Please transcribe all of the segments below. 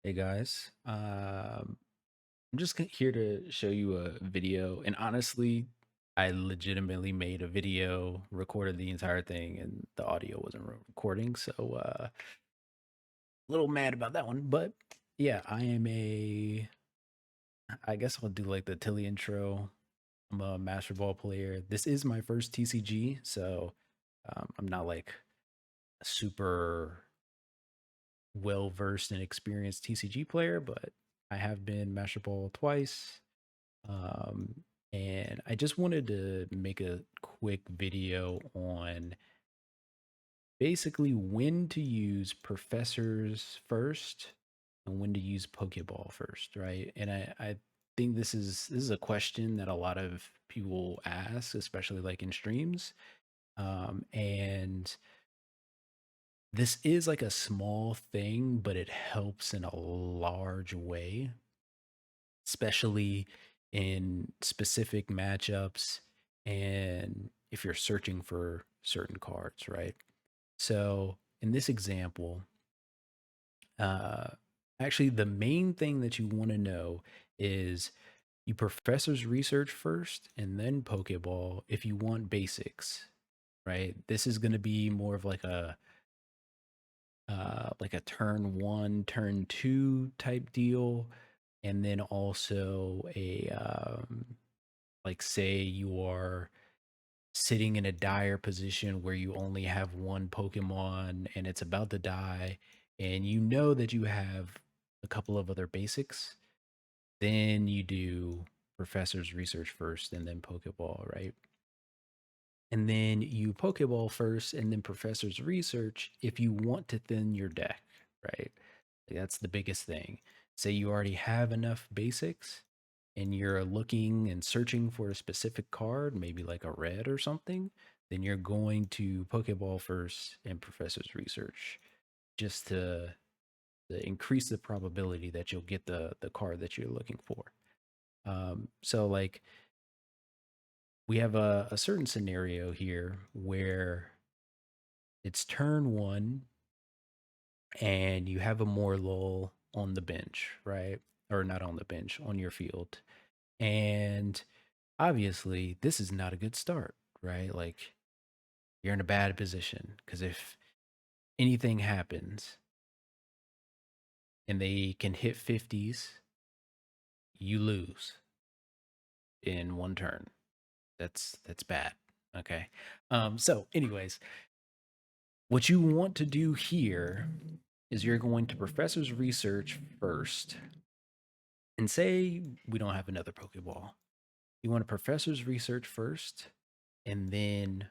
Hey guys, I'm just here to show you a video. And honestly, I legitimately made a video, recorded the entire thing, and the audio wasn't recording. So, a little mad about that one. But yeah, I guess I'll do like the Tilly intro. I'm a Master Ball player. This is my first TCG, so I'm not like a super well versed and experienced TCG player, but I have been Master Ball twice. Um, and I just wanted to make a quick video on basically when to use professors first and when to use Pokeball first, right? And I think this is a question that a lot of people ask, especially like in streams. And this is like a small thing, but it helps in a large way, especially in specific matchups and if you're searching for certain cards, right? So in this example, uh, actually, the main thing that you want to know is you professors research first and then Pokeball if you want basics, right? This is going to be more of like a turn one, turn two type deal, and then also like say you are sitting in a dire position where you only have one Pokemon and it's about to die, and you know that you have a couple of other basics, then you do Professor's Research first and then Pokeball, right? And then you Pokeball first and then Professor's Research if you want to thin your deck, right? Like, that's the biggest thing. Say you already have enough basics and you're looking and searching for a specific card, maybe like a red or something, then you're going to Pokeball first and Professor's Research just to increase the probability that you'll get the card that you're looking for. So like we have a certain scenario here where it's turn one and you have a Morlul on the bench, right? Or not on the bench, on your field. And obviously, this is not a good start, right? Like, you're in a bad position because if anything happens and they can hit 50s, you lose in one turn. That's bad. Okay. So anyways, what you want to do here is you're going to professor's research first and say we don't have another Pokeball. You want a professor's research first and then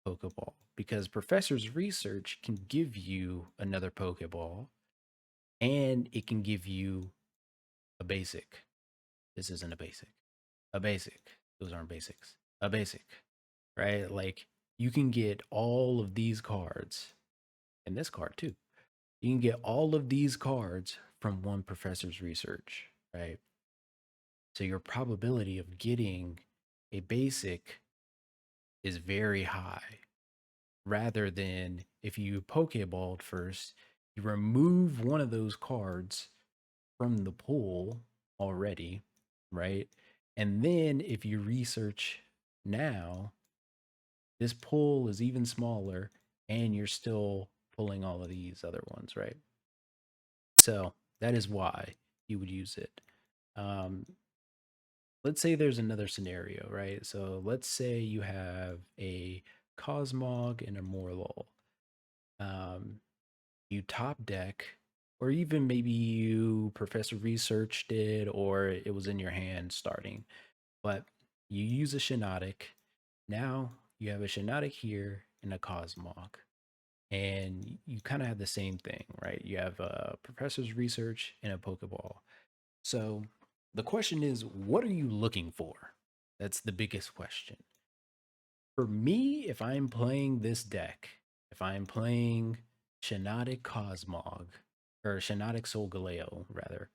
Pokeball because professor's research can give you another Pokeball and it can give you a basic. This isn't a basic. A basic. Those aren't basics. A basic, right? Like you can get all of these cards and this card too. You can get all of these cards from one professor's research, right? So your probability of getting a basic is very high rather than if you Pokeballed first, you remove one of those cards from the pool already, right? And then if you research now, this pool is even smaller and you're still pulling all of these other ones, right? So that is why you would use it. Um, let's say there's another scenario, right? So let's say you have a Cosmog and a Morlul. Um, you top deck, or even maybe you professor researched it, or it was in your hand starting, but you use a Shiinotic. Now you have a Shiinotic here and a Cosmog, and you kind of have the same thing, right? You have a professor's research and a Pokeball. So the question is, what are you looking for? That's the biggest question. For me, if I'm playing this deck, if I'm playing Shiinotic Cosmog, or Shiinotic Solgaleo, rather,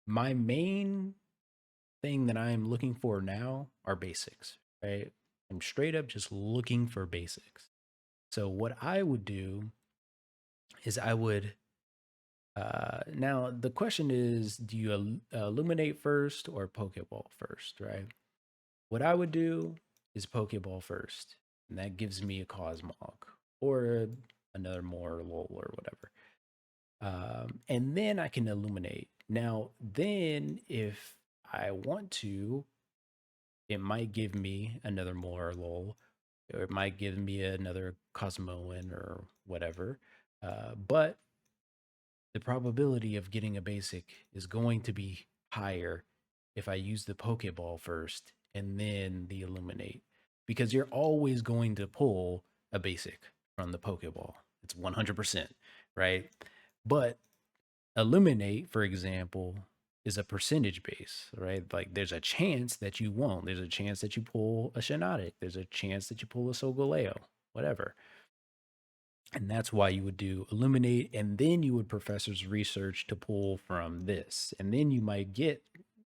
my main thing that I'm looking for now are basics, right? I'm straight up just looking for basics. So what I would do is I would Now the question is, do you illuminate first or Pokeball first, right? What I would do is Pokeball first, and that gives me a Cosmog or another more lol or whatever. And then I can illuminate. Now, then if I want to, it might give me another more lol, or it might give me another Cosmoan or whatever. But the probability of getting a basic is going to be higher if I use the Pokeball first and then the Illuminate, because you're always going to pull a basic from the Pokeball. It's 100%, right? But Illuminate, for example, is a percentage base, right? Like there's a chance that you won't. There's a chance that you pull a Shiinotic. There's a chance that you pull a Solgaleo, whatever. And that's why you would do Illuminate, and then you would Professor's Research to pull from this. And then you might get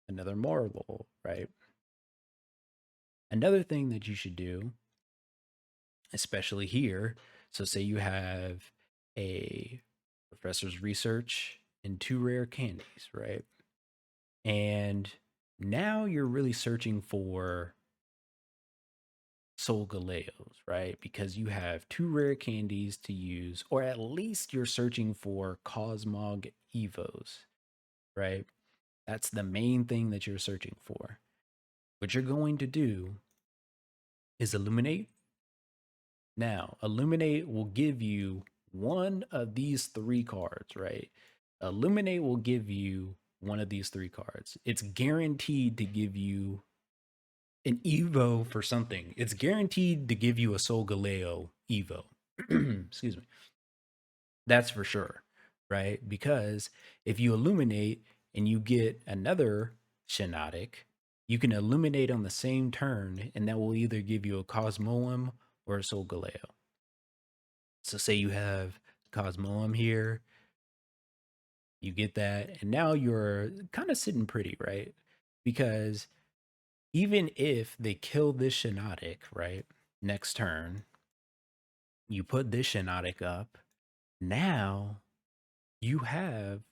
another Marvel, right? Another thing that you should do, especially here, so say you have a Professor's Research and two rare candies, right? And now you're really searching for Solgaleos, right? Because you have two rare candies to use, or at least you're searching for Cosmog Evos, right? That's the main thing that you're searching for. What you're going to do is Illuminate. Now, Illuminate will give you one of these three cards, right? Illuminate will give you one of these three cards. It's guaranteed to give you an Evo for something. It's guaranteed to give you a Solgaleo Evo. Excuse me. That's for sure, right? Because if you illuminate and you get another Shiinotic, you can illuminate on the same turn, and that will either give you a Cosmoem or a Solgaleo. So say you have Cosmoem here, you get that, and now you're kind of sitting pretty, right? Because even if they kill this Shiinotic, right, next turn, you put this Shiinotic up, now you have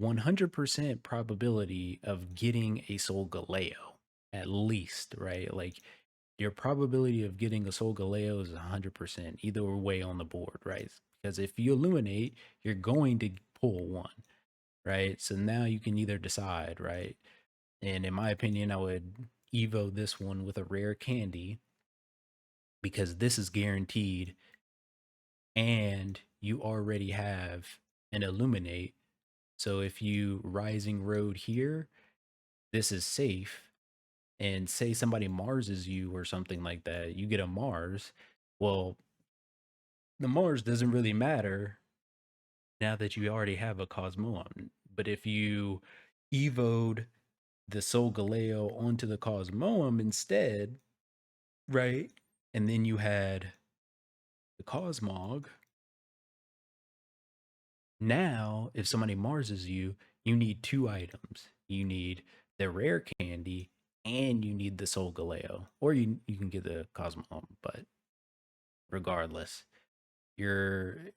100% probability of getting a Solgaleo, at least, right? Like your probability of getting a Solgaleo is 100% either way on the board, right? Because if you illuminate, you're going to pull one, right? So now you can either decide, right? And in my opinion, I would Evo this one with a rare candy because this is guaranteed and you already have an illuminate. So if you rising road here, this is safe. And say somebody Marses you or something like that, you get a Mars. Well, the Mars doesn't really matter now that you already have a Cosmoem. But if you evoed the Solgaleo onto the Cosmoem instead, right? And then you had the Cosmog. Now, if somebody Marses you, you need two items. You need the rare candy and you need the Solgaleo. Or you can get the Cosmog, but regardless, you're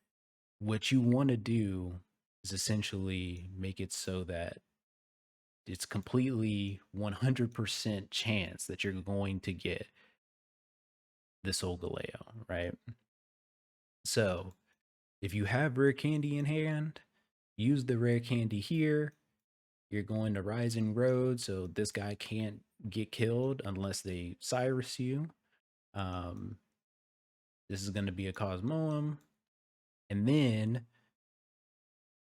what you want to do is essentially make it so that it's completely 100% chance that you're going to get the Solgaleo, right? So if you have rare candy in hand, use the rare candy here. You're going to Rising Road, so this guy can't get killed unless they Cyrus you. Um, this is going to be a Cosmoem. And then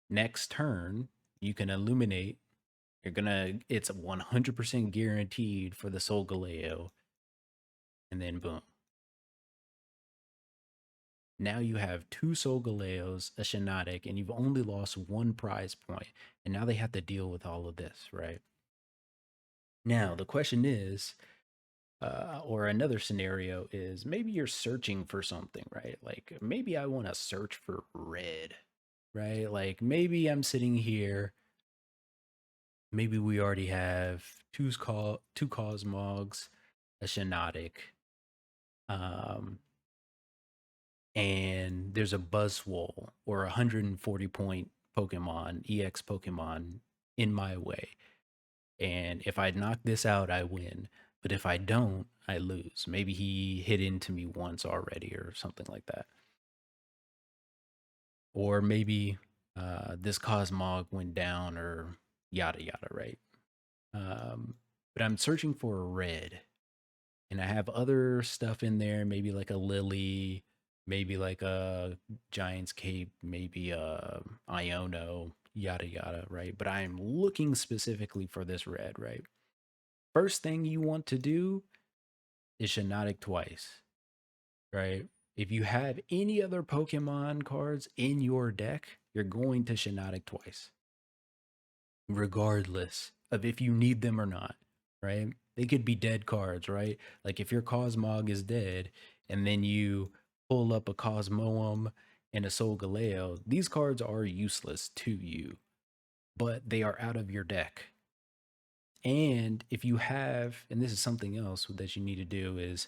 next turn, you can illuminate. It's 100% guaranteed for the Solgaleo. And then boom. Now you have two Solgaleos, a Shiinotic, and you've only lost one prize point. And now they have to deal with all of this, right? Now, the question is, or another scenario is maybe you're searching for something, right? Like maybe I want to search for red, right? Like maybe I'm sitting here. Maybe we already have two Cosmogs, a Shiinotic, um, and there's a Buzzwole or a 140 point Pokemon, EX Pokemon in my way. And if I knock this out, I win. But if I don't, I lose. Maybe he hit into me once already or something like that. Or maybe this Cosmog went down or yada yada, right? But I'm searching for a red, and I have other stuff in there, maybe like a lily, maybe like a giant's cape, maybe a Iono, yada yada, right? But I am looking specifically for this red, right? First thing you want to do is Shiinotic twice, right? If you have any other Pokemon cards in your deck, you're going to Shiinotic twice, regardless of if you need them or not, right? They could be dead cards, right? Like if your Cosmog is dead and then you pull up a Cosmoem and a Solgaleo, these cards are useless to you, but they are out of your deck. And if you have, and this is something else that you need to do, is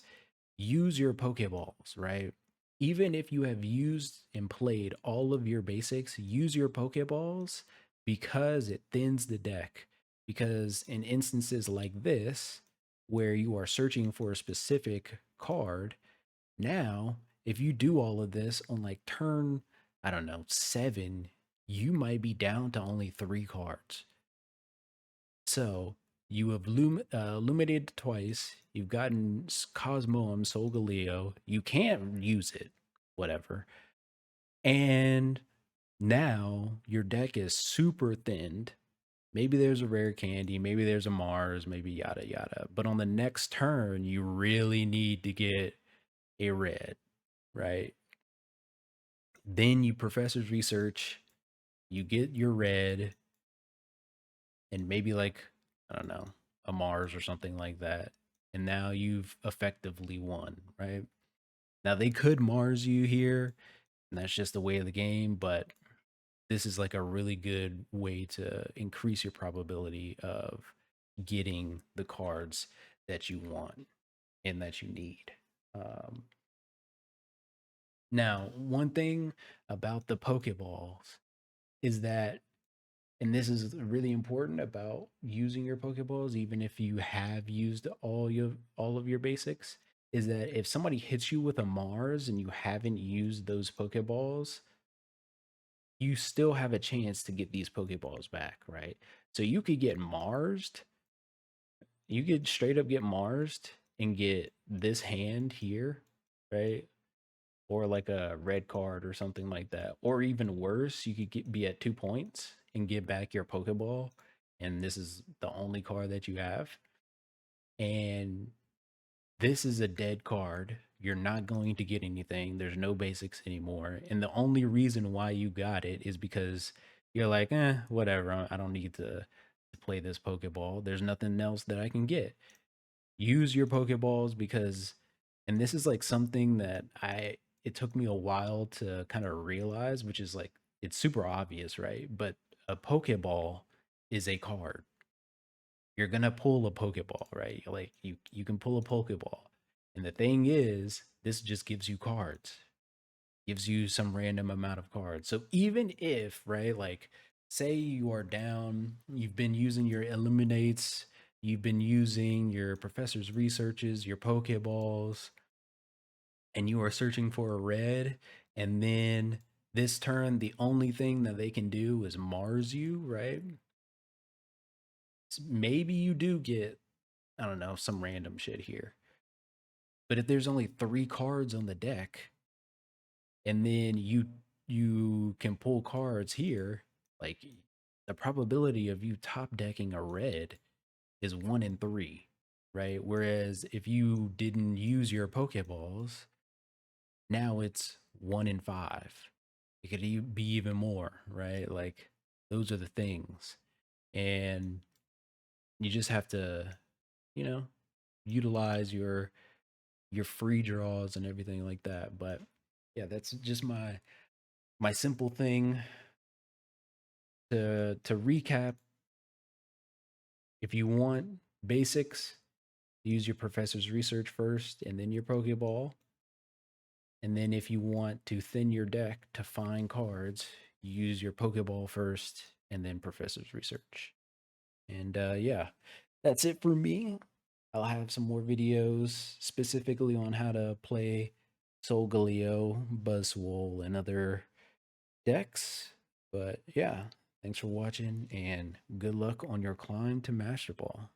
use your Pokeballs, right? Even if you have used and played all of your basics, use your Pokeballs because it thins the deck. Because in instances like this, where you are searching for a specific card, now, if you do all of this on like turn, I don't know, 7, you might be down to only 3 cards. So you have illuminated twice. You've gotten Cosmoem, Solgaleo. You can't use it, whatever. And now your deck is super thinned. Maybe there's a rare candy, maybe there's a Mars, maybe yada yada. But on the next turn, you really need to get a red, right? Then you Professor's Research, you get your red, and maybe like, I don't know, a Mars or something like that. And now you've effectively won, right? Now they could Mars you here, and that's just the way of the game, but this is like a really good way to increase your probability of getting the cards that you want and that you need. Um, Now, one thing about the Pokeballs is that, and this is really important about using your Pokeballs, even if you have used all of your basics, is that if somebody hits you with a Mars and you haven't used those Pokeballs, you still have a chance to get these Pokeballs back, right? So you could get Marsed, you could straight up get Marsed and get this hand here, right? Or like a red card or something like that. Or even worse, you could be at 2 points and get back your Pokeball, and this is the only card that you have. And this is a dead card. You're not going to get anything. There's no basics anymore. And the only reason why you got it is because you're like, whatever. I don't need to play this Pokeball. There's nothing else that I can get. Use your Pokeballs because, and this is like something that it took me a while to kind of realize, which is like, it's super obvious, right? But a Pokeball is a card. You're gonna pull a Pokeball, right? Like you can pull a Pokeball. And the thing is, this just gives you cards. Gives you some random amount of cards. So even if, right, like say you are down, you've been using your Illuminates, you've been using your Professor's Researches, your Pokeballs, and you are searching for a red, and then this turn the only thing that they can do is Mars you, right? Maybe you do get, I don't know, some random shit here. But if there's only 3 cards on the deck, and then you can pull cards here, like the probability of you top decking a red is 1 in 3, right? Whereas if you didn't use your Pokeballs, now it's 1 in 5. It could be even more, right? Like those are the things. And you just have to, you know, utilize your free draws and everything like that. But yeah, that's just my simple thing to recap. If you want basics, use your Professor's Research first and then your Pokeball. And then if you want to thin your deck to find cards, use your Pokeball first and then Professor's Research. And yeah, that's it for me. I'll have some more videos specifically on how to play Solgaleo, Buzzwole, and other decks. But yeah, thanks for watching and good luck on your climb to Master Ball.